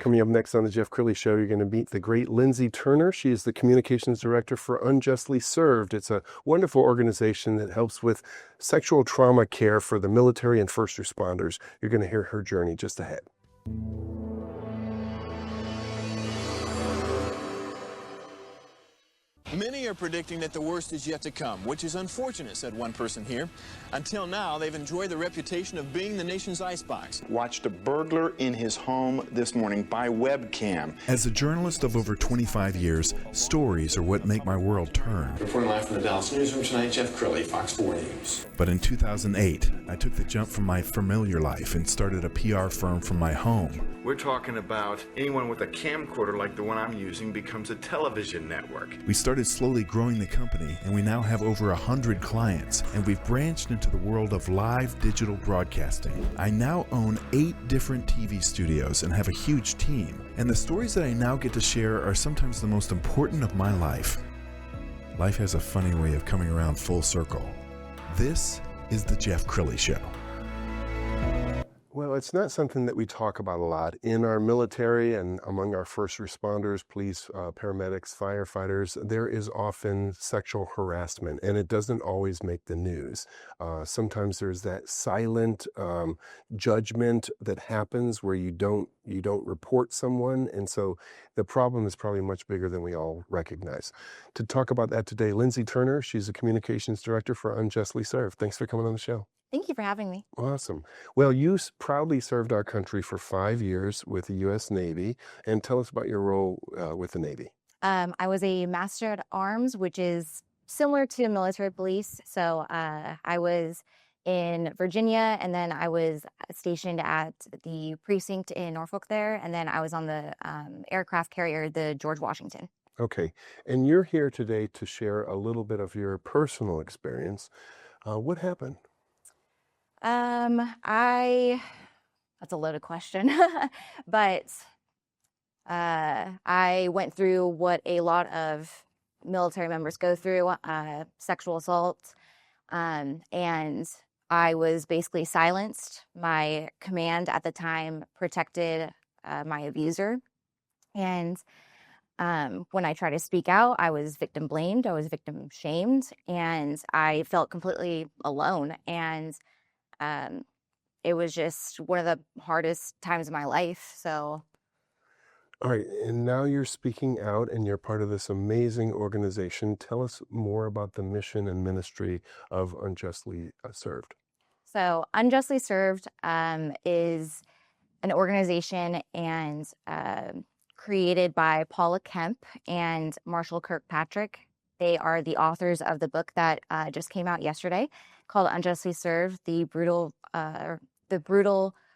Coming up next on the Jeff Crilley Show, you're going to meet the great Lindsey Turner. She is the communications director for Unjustly Served. It's a wonderful organization that helps with sexual trauma care for the military and first responders. You're going to hear her journey just ahead. Many are predicting that the worst is yet to come, which is unfortunate, said one person here. Until now, they've enjoyed the reputation of being the nation's icebox. Watched a burglar in his home this morning by webcam. As a journalist of over 25 years, stories are what make my world turn. Reporting live from the Dallas newsroom tonight, Jeff Crilley, Fox 4 News. But in 2008, I took the jump from my familiar life and started a PR firm from my home. We're talking about anyone with a camcorder like the one I'm using becomes a television network. We started slowly growing the company, and we now have over 100 clients, and we've branched into the world of live digital broadcasting. I now own 8 different TV studios and have a huge team, and the stories that I now get to share are sometimes the most important of my life. Life has a funny way of coming around full circle. This is the Jeff Crilley Show. Well, it's not something that we talk about a lot in our military and among our first responders, police, paramedics, firefighters. There is often sexual harassment, and it doesn't always make the news. Sometimes there's that silent judgment that happens where you don't report someone, and so the problem is probably much bigger than we all recognize. To talk about that today, Lindsey Turner, she's a communications director for Unjustly Served. Thanks for coming on the show. Thank you for having me. Awesome. Well, you proudly served our country for 5 years with the U.S. Navy. And tell us about your role with the Navy. I was a Master at Arms, which is similar to military police. So I was in Virginia, and then I was stationed at the precinct in Norfolk there. And then I was on the aircraft carrier, the George Washington. Okay. And you're here today to share a little bit of your personal experience. What happened? That's a loaded question, but I went through what a lot of military members go through, sexual assault, and I was basically silenced. My command at the time protected my abuser, and when I tried to speak out, I was victim blamed, I was victim shamed, and I felt completely alone. And it was just one of the hardest times of my life. So. All right. And now you're speaking out and you're part of this amazing organization. Tell us more about the mission and ministry of Unjustly Served. So Unjustly Served is an organization and created by Paula Kemp and Marshall Kirkpatrick. They are the authors of the book that just came out yesterday called Unjustly Served, the brutal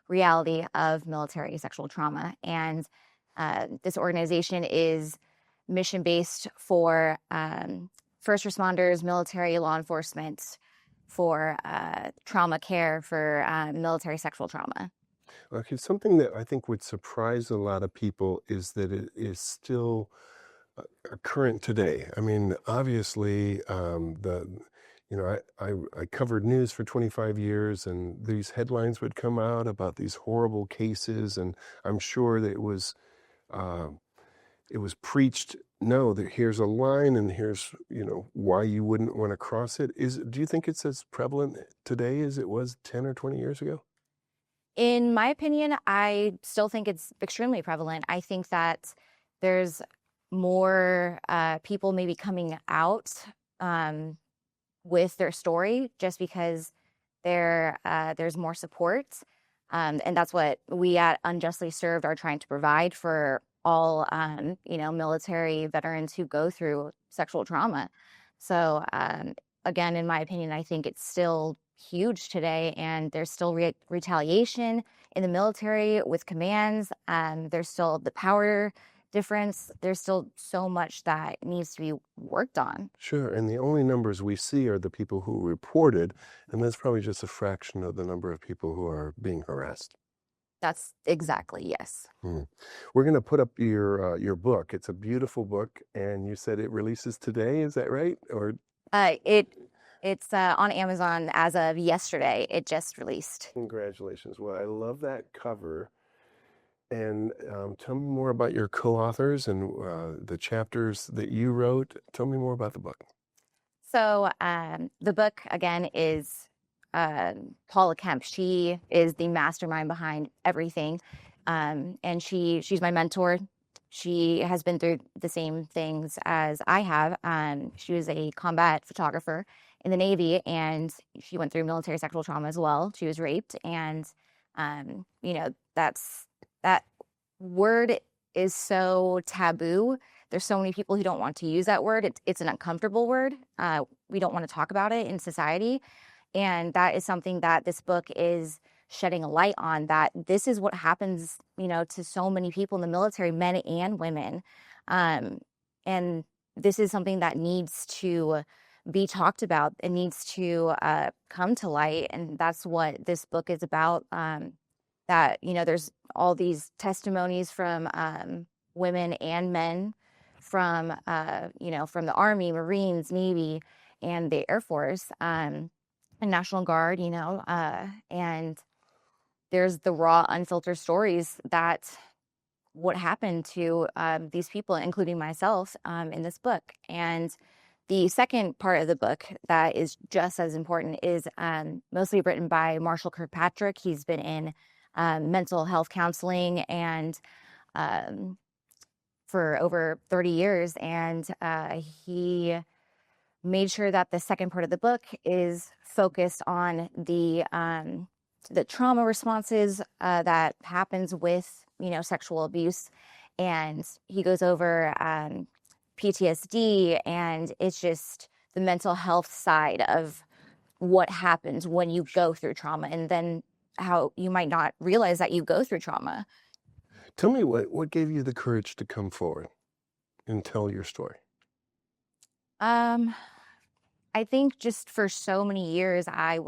reality of military sexual trauma. And this organization is mission-based for first responders, military, law enforcement, for trauma care for military sexual trauma. Okay, something that I think would surprise a lot of people is that it is still current today. I mean, obviously, I covered news for 25 years, and these headlines would come out about these horrible cases, and I'm sure that it was preached. No, that here's a line, and here's why you wouldn't want to cross it. Do you think it's as prevalent today as it was 10 or 20 years ago? In my opinion, I still think it's extremely prevalent. I think that there's more people maybe coming out with their story just because there's more support. And that's what we at Unjustly Served are trying to provide for all, military veterans who go through sexual trauma. So, again, in my opinion, I think it's still huge today, and there's still retaliation in the military with commands. There's still the power difference. There's still so much that needs to be worked on. Sure, and the only numbers we see are the people who reported, and that's probably just a fraction of the number of people who are being harassed. That's exactly, yes. We're going to put up your book. It's a beautiful book, and you said it releases today. Is that right? Or It's on Amazon as of yesterday. It just released. Congratulations. Well, I love that cover. And tell me more about your co-authors and the chapters that you wrote. Tell me more about the book. So the book, again, is Paula Kemp. She is the mastermind behind everything. And she's my mentor. She has been through the same things as I have. She was a combat photographer in the Navy, and she went through military sexual trauma as well. She was raped, and that word is so taboo. There's so many people who don't want to use that word. It's an uncomfortable word. We don't want to talk about it in society. And that is something that this book is shedding a light on, that this is what happens, to so many people in the military, men and women. And this is something that needs to be talked about. It needs to come to light. And that's what this book is about. There's all these testimonies from women and men from the Army, Marines, Navy, and the Air Force, and National Guard, and there's the raw, unfiltered stories that what happened to these people, including myself, in this book. And the second part of the book that is just as important is mostly written by Marshall Kirkpatrick. He's been in mental health counseling and for over 30 years. And he made sure that the second part of the book is focused on the trauma responses that happens with, sexual abuse. And he goes over PTSD, and it's just the mental health side of what happens when you go through trauma, and then how you might not realize that you go through trauma. Tell me what gave you the courage to come forward and tell your story? I think just for so many years, I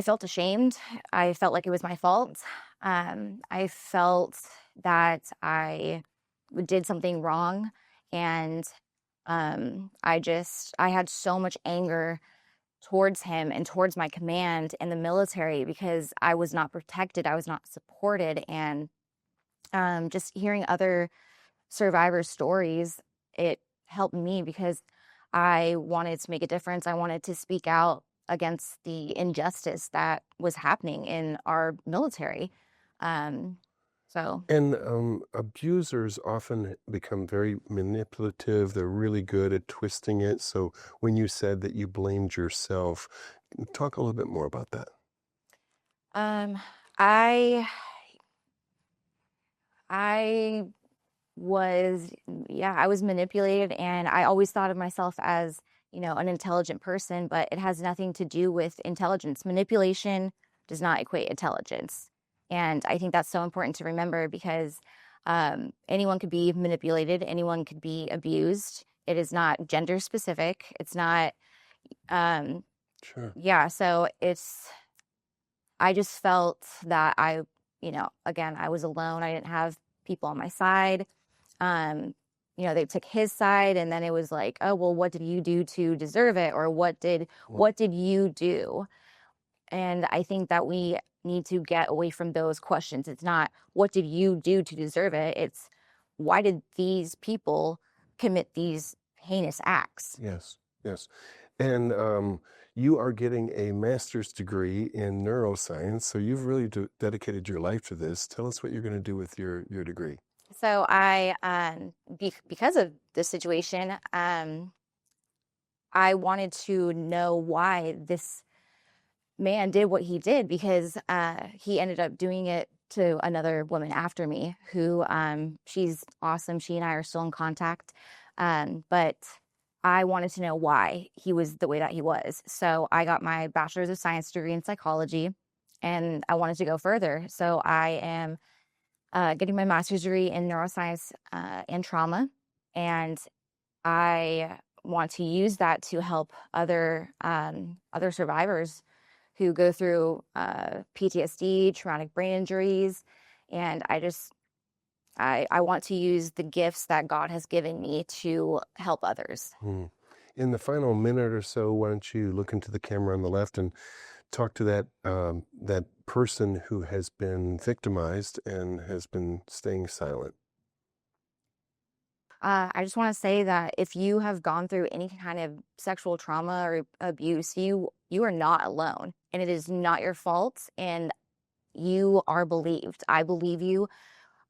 felt ashamed. I felt like it was my fault. I felt that I did something wrong. And I had so much anger towards him and towards my command in the military because I was not protected. I was not supported. And just hearing other survivors' stories, it helped me because I wanted to make a difference. I wanted to speak out against the injustice that was happening in our military. And abusers often become very manipulative. They're really good at twisting it. So when you said that you blamed yourself, talk a little bit more about that. I was manipulated, and I always thought of myself as, an intelligent person, but it has nothing to do with intelligence. Manipulation does not equate intelligence. And I think that's so important to remember because anyone could be manipulated, anyone could be abused. It is not gender specific. It's not, Sure. Yeah. So I just felt that again, I was alone. I didn't have people on my side. They took his side, and then it was like, oh, well, what did you do to deserve it? Or what did you do? And I think that we need to get away from those questions. It's not, what did you do to deserve it? It's, why did these people commit these heinous acts? Yes. And you are getting a master's degree in neuroscience, so you've really dedicated your life to this. Tell us what you're going to do with your degree. So I, because of this situation, I wanted to know why this man did what he did, because he ended up doing it to another woman after me who, she's awesome. She and I are still in contact. But I wanted to know why he was the way that he was. So I got my bachelor's of science degree in psychology, and I wanted to go further. So I am getting my master's degree in neuroscience and trauma. And I want to use that to help other survivors who go through PTSD, traumatic brain injuries. And I want to use the gifts that God has given me to help others. In the final minute or so, why don't you look into the camera on the left and talk to that person who has been victimized and has been staying silent? I just want to say that if you have gone through any kind of sexual trauma or abuse, you are not alone, and it is not your fault, and you are believed. I believe you.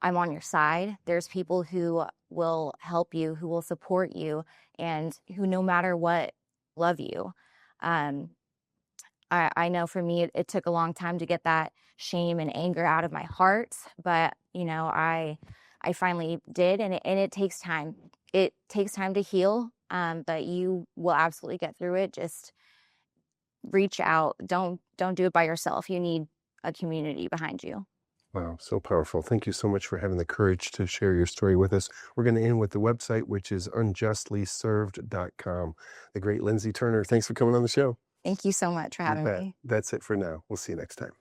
I'm on your side. There's people who will help you, who will support you, and who, no matter what, love you. Um, I know for me, it took a long time to get that shame and anger out of my heart, but I finally did, and it takes time. It takes time to heal, but you will absolutely get through it. Just reach out. Don't do it by yourself. You need a community behind you. Wow, so powerful. Thank you so much for having the courage to share your story with us. We're going to end with the website, which is unjustlyserved.com. The great Lindsey Turner, thanks for coming on the show. Thank you so much for having me. That's it for now. We'll see you next time.